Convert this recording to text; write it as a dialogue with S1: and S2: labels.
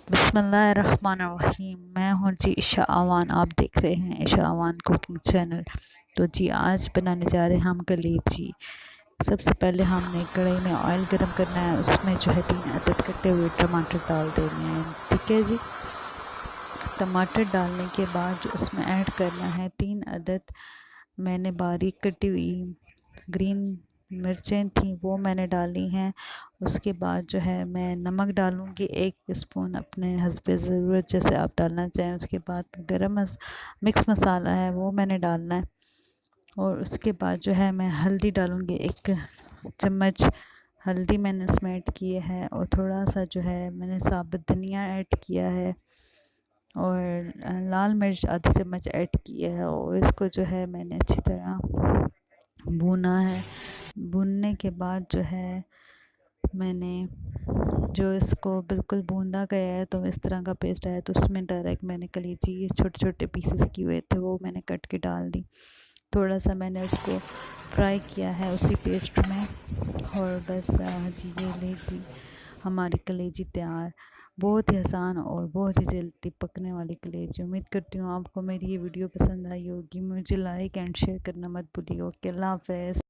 S1: बिस्मिल्लाहिर्रहमानिर्रहीम। मैं हूँ जी ईशा आवान, आप देख रहे हैं ईशा आवान कुकिंग चैनल। तो जी आज बनाने जा रहे हैं हम कलेजी। सबसे पहले हमने कढ़ाई में ऑयल गरम करना है, उसमें जो है 3 अदद कटे हुए टमाटर डाल देने हैं। ठीक है जी। टमाटर डालने के बाद जो उसमें ऐड करना है 3 अदद मैंने बारीक कटी हुई ग्रीन मिर्चें थी, वो मैंने डाली हैं। उसके बाद जो है मैं नमक डालूँगी 1 स्पून अपने हस्बे ज़रूरत, जैसे आप डालना चाहें। उसके बाद मिक्स मसाला है वो मैंने डालना है। और उसके बाद जो है मैं हल्दी डालूँगी 1 चम्मच हल्दी मैंने इसमें ऐड की है। और थोड़ा सा जो है मैंने साबुत धनिया ऐड किया है और लाल मिर्च आधी चम्मच ऐड की है। और इसको जो है मैंने अच्छी तरह भूना है। भूनने के बाद जो है मैंने जो इसको बिल्कुल भूना गया है, तो इस तरह का पेस्ट आया, तो उसमें डायरेक्ट मैंने कलेजी छोटे छोटे पीसेस किए हुए थे वो मैंने कट के डाल दी। थोड़ा सा मैंने उसको फ्राई किया है उसी पेस्ट में। और बस जी ये लीजिए हमारी कलेजी तैयार। बहुत ही आसान और बहुत ही जल्दी पकने वाली कलेजी। उम्मीद करती हूँ आपको मेरी ये वीडियो पसंद आई होगी। मुझे लाइक एंड शेयर करना मत भूलिए। ओके, अल्लाह हाफ़िज़।